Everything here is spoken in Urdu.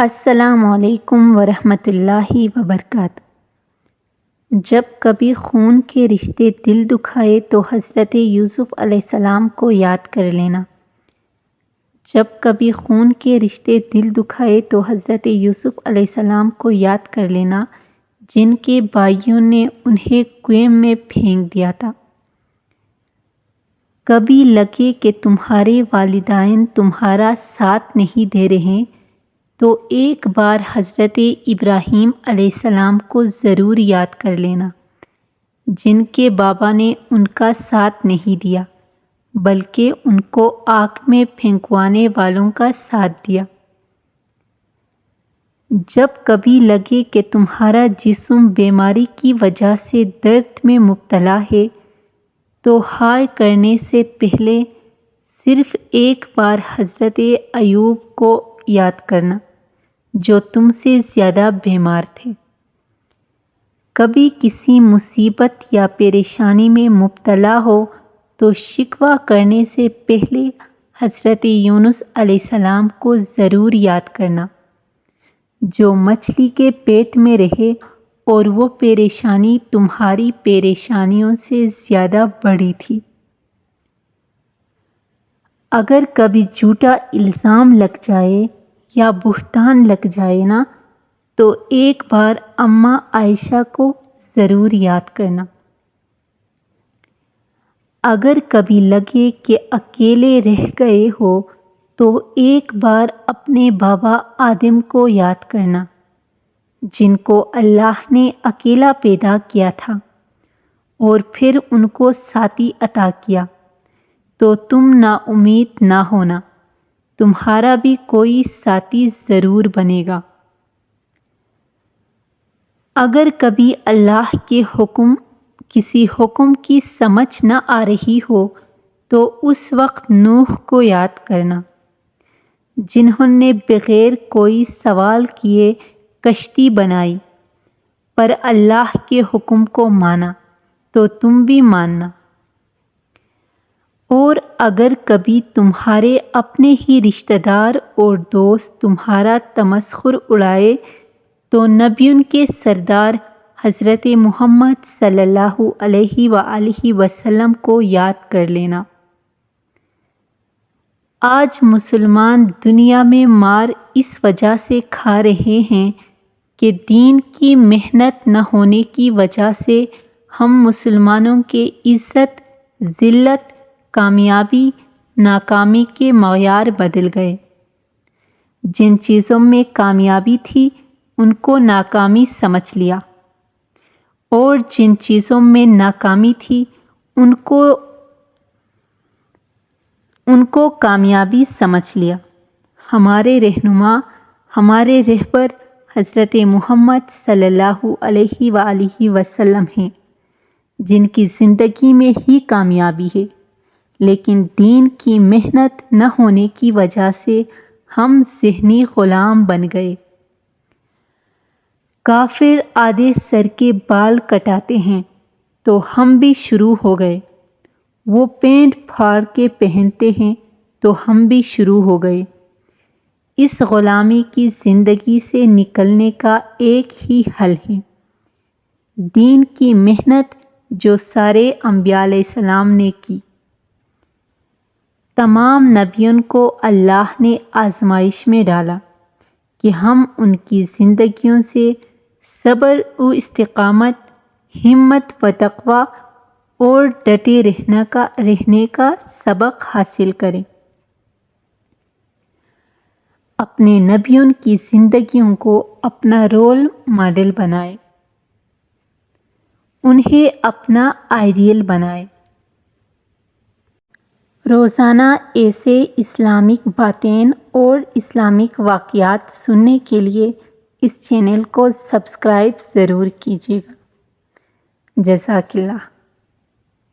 السلام علیکم ورحمۃ اللہ وبرکاتہ۔ جب کبھی خون کے رشتے دل دکھائے تو حضرت یوسف علیہ السلام کو یاد کر لینا۔ جب کبھی خون کے رشتے دل دکھائے تو حضرت یوسف علیہ السلام کو یاد کر لینا، جن کے بھائیوں نے انہیں کنویں میں پھینک دیا تھا۔ کبھی لگے کہ تمہارے والدین تمہارا ساتھ نہیں دے رہے تو ایک بار حضرت ابراہیم علیہ السلام کو ضرور یاد کر لینا، جن کے بابا نے ان کا ساتھ نہیں دیا بلکہ ان کو آگ میں پھینکوانے والوں کا ساتھ دیا۔ جب کبھی لگے کہ تمہارا جسم بیماری کی وجہ سے درد میں مبتلا ہے تو ہائے کرنے سے پہلے صرف ایک بار حضرت ایوب کو یاد کرنا، جو تم سے زیادہ بیمار تھے۔ کبھی کسی مصیبت یا پریشانی میں مبتلا ہو تو شکوہ کرنے سے پہلے حضرت یونس علیہ السلام کو ضرور یاد کرنا، جو مچھلی کے پیٹ میں رہے اور وہ پریشانی تمہاری پریشانیوں سے زیادہ بڑی تھی۔ اگر کبھی جھوٹا الزام لگ جائے یا بہتان لگ جائے نا، تو ایک بار اماں عائشہ کو ضرور یاد کرنا۔ اگر کبھی لگے کہ اکیلے رہ گئے ہو تو ایک بار اپنے بابا آدم کو یاد کرنا، جن کو اللہ نے اکیلا پیدا کیا تھا اور پھر ان کو ساتھی عطا کیا، تو تم نا امید نہ ہونا، تمہارا بھی کوئی ساتھی ضرور بنے گا۔ اگر کبھی اللہ کے کسی حکم کی سمجھ نہ آ رہی ہو تو اس وقت نوح کو یاد کرنا، جنہوں نے بغیر کوئی سوال کیے کشتی بنائی، پر اللہ کے حکم کو مانا تو تم بھی ماننا۔ اور اگر کبھی تمہارے اپنے ہی رشتہ دار اور دوست تمہارا تمسخر اڑائے تو نبیوں کے سردار حضرت محمد صلی اللہ علیہ وآلہ وسلم کو یاد کر لینا۔ آج مسلمان دنیا میں مار اس وجہ سے کھا رہے ہیں کہ دین کی محنت نہ ہونے کی وجہ سے ہم مسلمانوں کے عزت، ذلت، کامیابی، ناکامی کے معیار بدل گئے۔ جن چیزوں میں کامیابی تھی ان کو ناکامی سمجھ لیا، اور جن چیزوں میں ناکامی تھی ان کو کامیابی سمجھ لیا۔ ہمارے رہنما، ہمارے رہبر حضرت محمد صلی اللہ علیہ وآلہ وسلم ہیں، جن کی زندگی میں ہی کامیابی ہے، لیکن دین کی محنت نہ ہونے کی وجہ سے ہم ذہنی غلام بن گئے۔ کافر آدھے سر کے بال کٹاتے ہیں تو ہم بھی شروع ہو گئے، وہ پینٹ پھاڑ کے پہنتے ہیں تو ہم بھی شروع ہو گئے۔ اس غلامی کی زندگی سے نکلنے کا ایک ہی حل ہے، دین کی محنت جو سارے انبیاء علیہ السلام نے کی۔ تمام نبیوں کو اللہ نے آزمائش میں ڈالا کہ ہم ان کی زندگیوں سے صبر و استقامت، ہمت و تقوی اور ڈٹے رہنے کا سبق حاصل کریں۔ اپنے نبیوں کی زندگیوں کو اپنا رول ماڈل بنائیں، انہیں اپنا آئیڈیل بنائیں۔ روزانہ ایسے اسلامک باتیں اور اسلامک واقعات سننے کے لیے اس چینل کو سبسکرائب ضرور کیجیے گا۔ جزاک اللہ۔